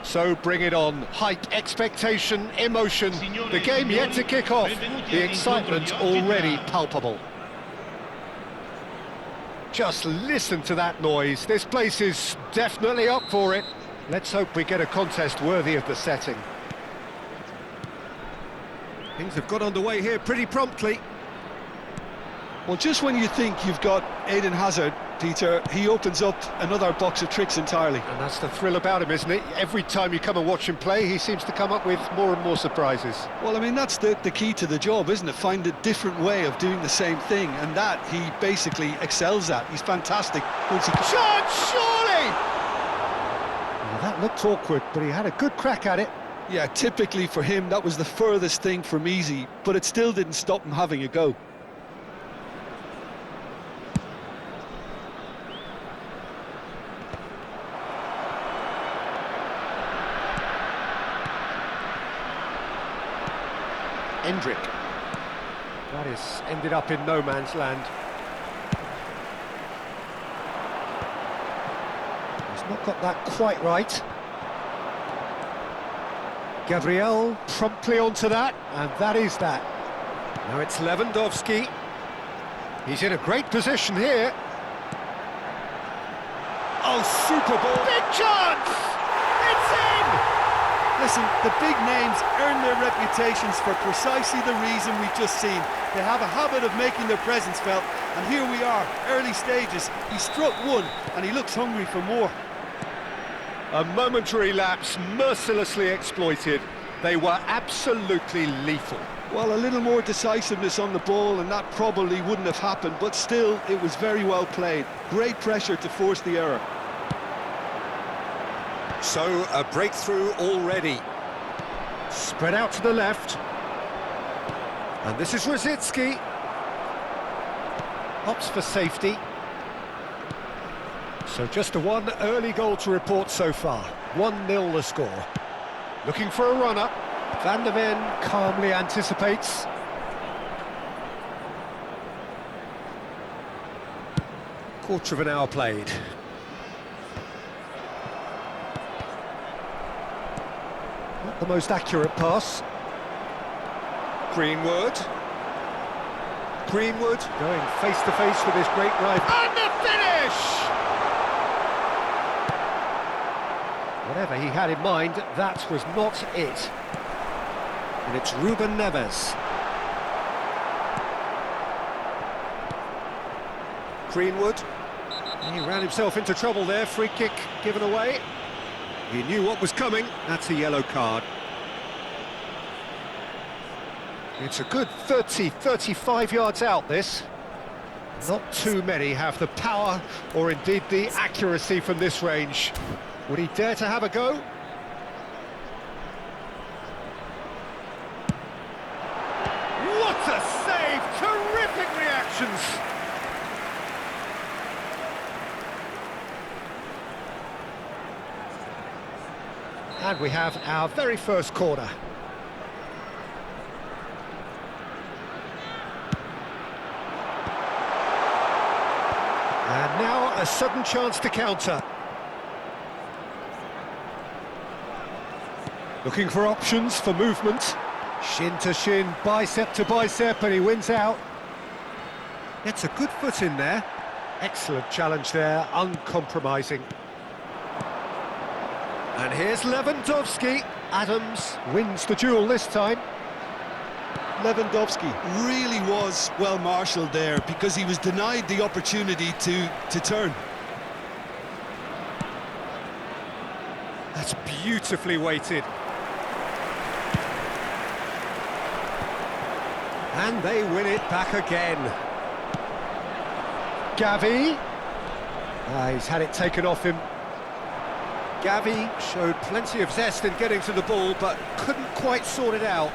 So bring it on. Hype, expectation, emotion. The game yet to kick off. The excitement already palpable. Just listen to that noise. This place is definitely up for it. Let's hope we get a contest worthy of the setting. Things have got underway here pretty promptly. Well, just when you think you've got Eden Hazard, Peter, he opens up another box of tricks entirely. And that's the thrill about him, isn't it? Every time you come and watch him play, he seems to come up with more and more surprises. Well, I mean, that's the key to the job, isn't it? Find a different way of doing the same thing, and that he basically excels at. He's fantastic. Shot, surely! Well, that looked awkward, but he had a good crack at it. Yeah, typically for him, that was the furthest thing from easy, but it still didn't stop him having a go. Endrick. That is ended up in no man's land. He's not got that quite right. Gabriel promptly onto that, and that is that. Now it's Lewandowski. He's in a great position here. Oh, super ball. Big chance! It's in! Listen, the big names earn their reputations for precisely the reason we've just seen. They have a habit of making their presence felt, and here we are, early stages. He struck one, and he looks hungry for more. A momentary lapse, mercilessly exploited. They were absolutely lethal. Well, a little more decisiveness on the ball, and that probably wouldn't have happened, but still, it was very well played. Great pressure to force the error. So, a breakthrough already. Spread out to the left. And this is Rosicki. Opts for safety. So just a one early goal to report so far. 1-0 the score. Looking for a run-up. Van der Ven calmly anticipates. Quarter of an hour played. Not the most accurate pass. Greenwood going face-to-face with his great rival. And the finish! Whatever he had in mind, that was not it. And it's Ruben Neves. Greenwood. He ran himself into trouble there, free kick given away. He knew what was coming, that's a yellow card. It's a good 30, 35 yards out, this. Not too many have the power or indeed the accuracy from this range. Would he dare to have a go? What a save! Terrific reactions! And we have our very first corner. And now a sudden chance to counter. Looking for options for movement. Shin to shin, bicep to bicep, and he wins out. Gets a good foot in there. Excellent challenge there, uncompromising. And here's Lewandowski. Adams wins the duel this time. Lewandowski really was well marshalled there because he was denied the opportunity to turn. That's beautifully weighted. And they win it back again. Gavi. He's had it taken off him. Gavi showed plenty of zest in getting to the ball, but couldn't quite sort it out.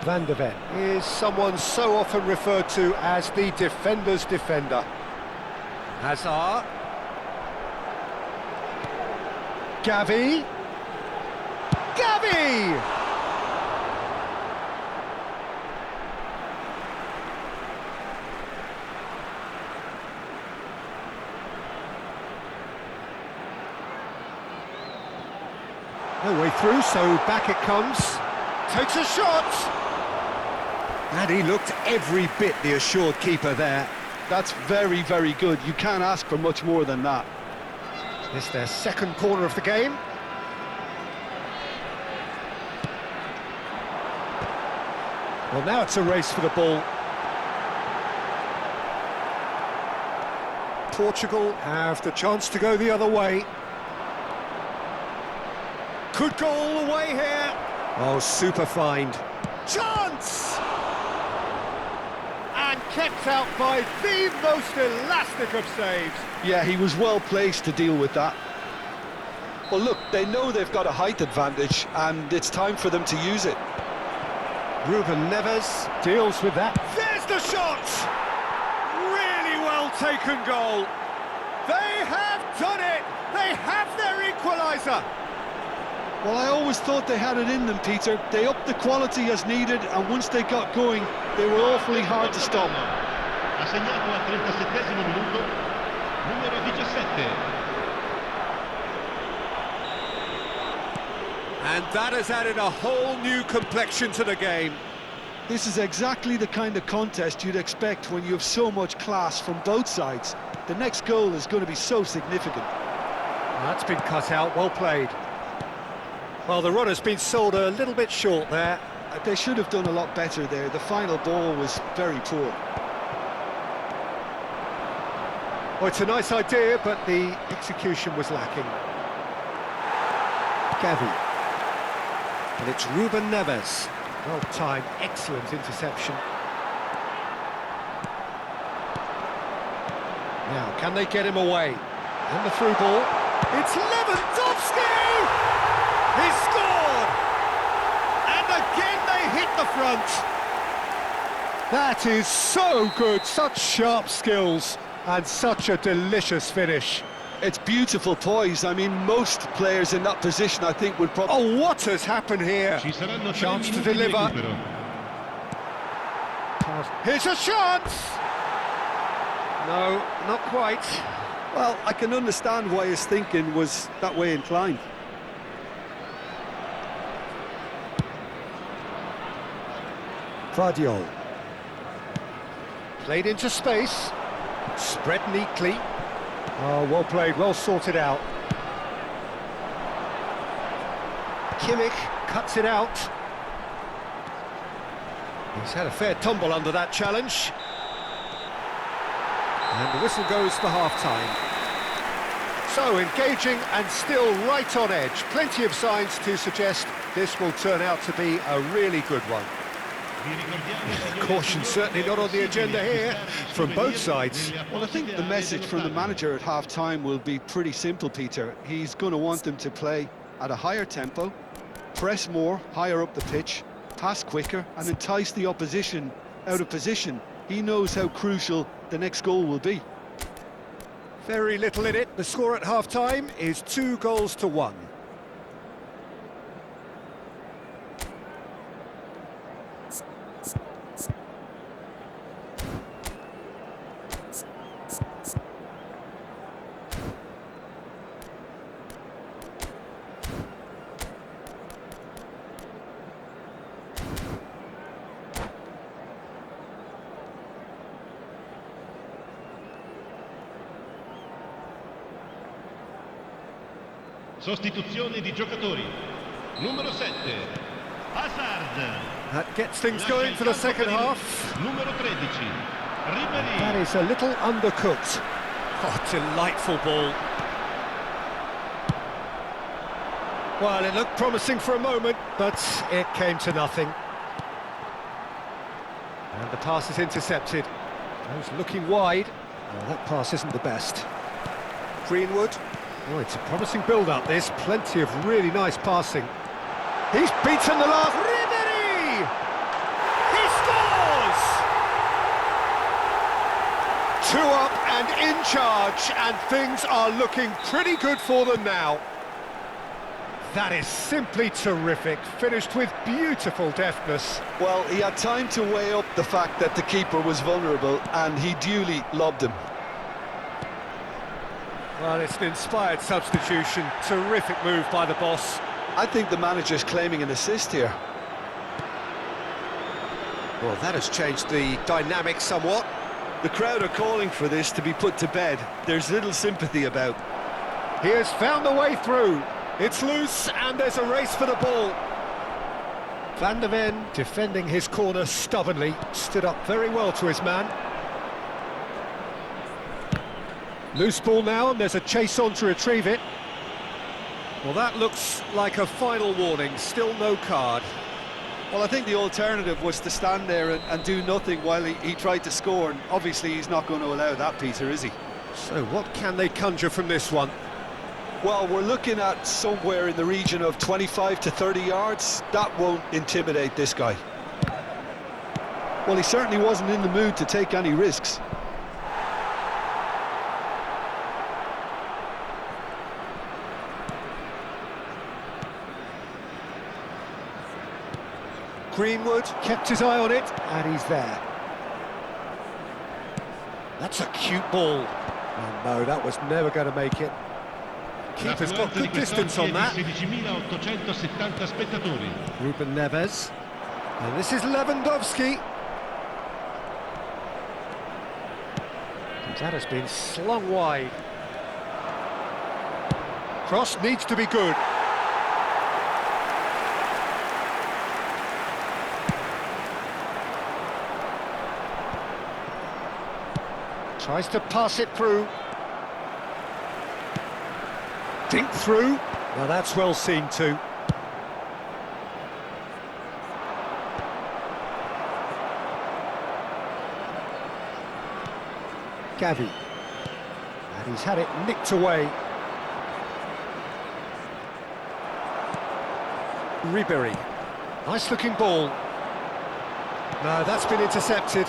Van der Ven is someone so often referred to as the defender's defender. Hazard. Gavi. Gavi! No way through, so back it comes. Takes a shot! And he looked every bit the assured keeper there. That's very, very good. You can't ask for much more than that. It's their second corner of the game. Well, now it's a race for the ball. Portugal have the chance to go the other way. Could go all the way here. Oh, super find. Chance! And kept out by the most elastic of saves. Yeah, he was well placed to deal with that. Well, look, they know they've got a height advantage, and it's time for them to use it. Ruben Neves deals with that. There's the shot! Really well taken goal. They have done it! They have their equaliser! Well, I always thought they had it in them, Peter. They upped the quality as needed, and once they got going, they were awfully hard to stop. Ha segnato al 37esimo minuto, numero 17. And that has added a whole new complexion to the game. This is exactly the kind of contest you'd expect when you have so much class from both sides. The next goal is going to be so significant. That's been cut out, well played. Well, the run has been sold a little bit short there. They should have done a lot better there. The final ball was very poor. Well, it's a nice idea, but the execution was lacking. Gavi. And it's Ruben Neves. Well-timed, excellent interception. Now, can they get him away? And the through ball. It's Lewandowski! He scored! And again they hit the front. That is so good, such sharp skills, and such a delicious finish. It's beautiful poise. I mean, most players in that position, I think, would probably... Oh, what has happened here? Ci saranno 3 Chance to minuti di deliver. recupero. Here's a chance! No, not quite. Well, I can understand why his thinking was that way inclined. Vardiol. Played into space. Spread neatly. Oh, well played, well sorted out. Kimmich cuts it out. He's had a fair tumble under that challenge. And the whistle goes for half-time. So, engaging and still right on edge. Plenty of signs to suggest this will turn out to be a really good one. Caution certainly not on the agenda here from both sides. Well, I think the message from the manager at half-time will be pretty simple, Peter. He's going to want them to play at a higher tempo, press more, higher up the pitch, pass quicker, and entice the opposition out of position. He knows how crucial the next goal will be. Very little in it. The score at half-time is 2-1. Sostituzione di giocatori. Numero 7, Hazard. That gets things going for the second half. Numero 13, Ribéry. That is a little undercooked. Oh, delightful ball. Well, it looked promising for a moment, but it came to nothing. And the pass is intercepted. Goes looking wide. Oh, that pass isn't the best. Greenwood. Oh, it's a promising build-up, this. Plenty of really nice passing. He's beaten the last... Ribéry! He scores! 2 up and in charge, and things are looking pretty good for them now. That is simply terrific, finished with beautiful deftness. Well, he had time to weigh up the fact that the keeper was vulnerable, and he duly lobbed him. Well, it's an inspired substitution. Terrific move by the boss. I think the manager's claiming an assist here. Well, that has changed the dynamic somewhat. The crowd are calling for this to be put to bed. There's little sympathy about. He has found a way through. It's loose, and there's a race for the ball. Van der Ven, defending his corner stubbornly, stood up very well to his man. Loose ball now, and there's a chase on to retrieve it. Well, that looks like a final warning, still no card. Well, I think the alternative was to stand there and do nothing while he tried to score, and obviously he's not going to allow that, Peter, is he? So what can they conjure from this one? Well, we're looking at somewhere in the region of 25 to 30 yards. That won't intimidate this guy. Well, he certainly wasn't in the mood to take any risks. Greenwood kept his eye on it, and he's there. That's a cute ball. Oh, no, that was never going to make it. Keeper's got good distance on that. 16.870 spettatori. Ruben Neves. And this is Lewandowski. And that has been slung wide. Cross needs to be good. Tries to pass it through. Dink through. Well, that's well seen too. Gavi. And he's had it nicked away. Ribery. Nice looking ball. No, that's been intercepted.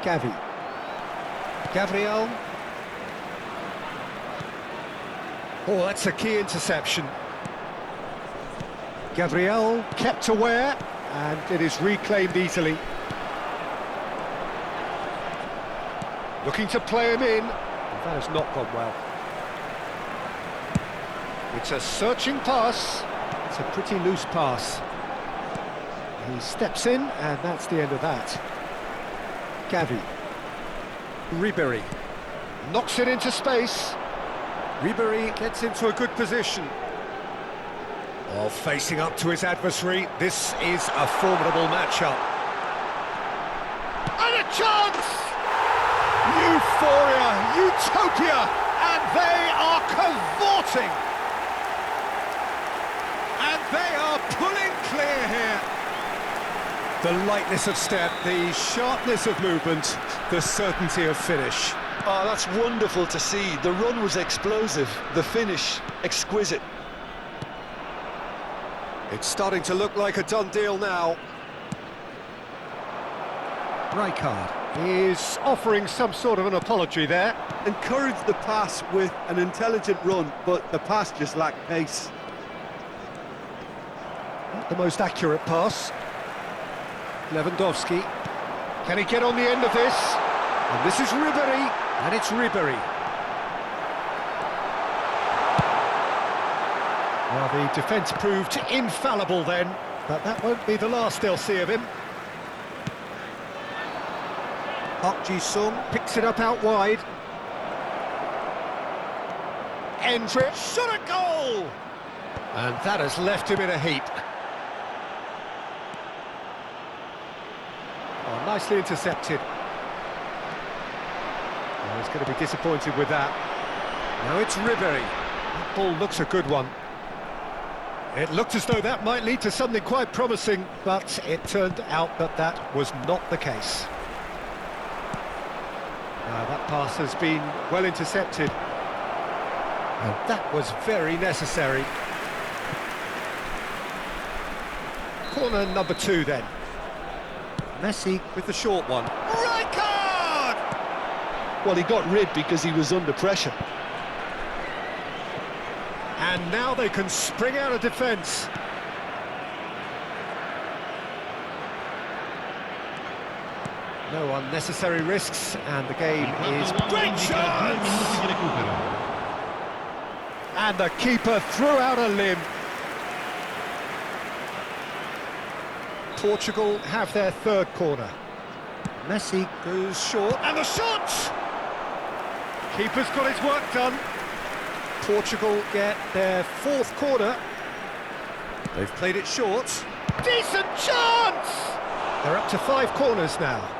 Gavi. Gabriel. Oh, that's a key interception. Gabriel kept aware, and it is reclaimed easily. Looking to play him in. That has not gone well. It's a searching pass. It's a pretty loose pass. He steps in, and that's the end of that. Gavi. Ribery knocks it into space. Ribery gets into a good position. While facing up to his adversary, this is a formidable matchup. And a chance! Euphoria, utopia, and they are cavorting. And they are pulling clear here. The lightness of step, the sharpness of movement, the certainty of finish. Oh, that's wonderful to see. The run was explosive, the finish exquisite. It's starting to look like a done deal now. Rijkaard is offering some sort of an apology there. Encouraged the pass with an intelligent run, but the pass just lacked pace. Not the most accurate pass. Lewandowski. Can he get on the end of this? And this is Ribery, and it's Ribery. Well, the defence proved infallible then, but that won't be the last they'll see of him. Park Ji-sung picks it up out wide. Endrick, shot a goal! And that has left him in a heap. Oh, nicely intercepted. Oh, he's going to be disappointed with that. Now it's Ribery. That ball looks a good one. It looked as though that might lead to something quite promising, but it turned out that that was not the case. Now that pass has been well intercepted. And that was very necessary. Corner number 2 then. Messi with the short one. Rijkaard! Well, he got rid because he was under pressure. And now they can spring out of defence. No unnecessary risks, and the game Il is... quarto uomo Great indica 2 chance! minuti di recupero. And the keeper threw out a limb. Portugal have their third corner. Messi goes short, and the shot! Keeper's got his work done. Portugal get their fourth corner. They've played it short. Decent chance! They're up to 5 corners now.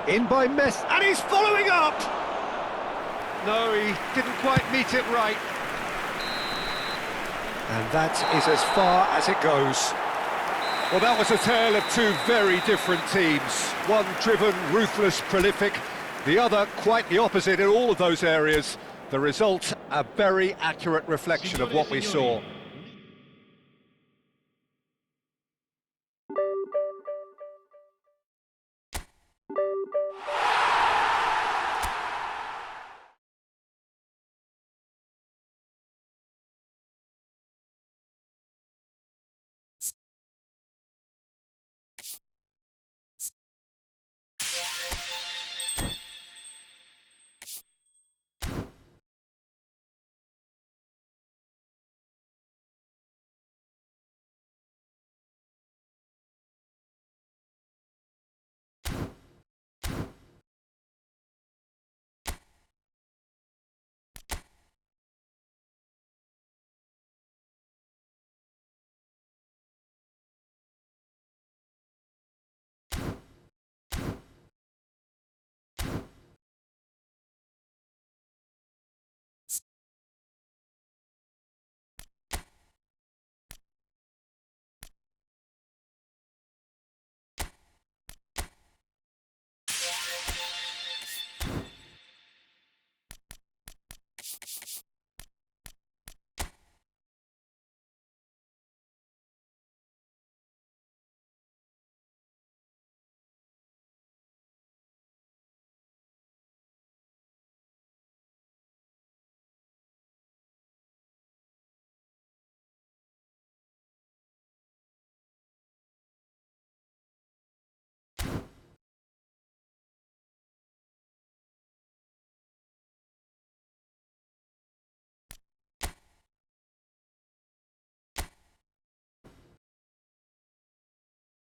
In by Messi, and he's following up! No, he didn't quite meet it right. And that is as far as it goes. Well, that was a tale of 2 very different teams. One driven, ruthless, prolific. The other quite the opposite in all of those areas. The result, a very accurate reflection of what we saw.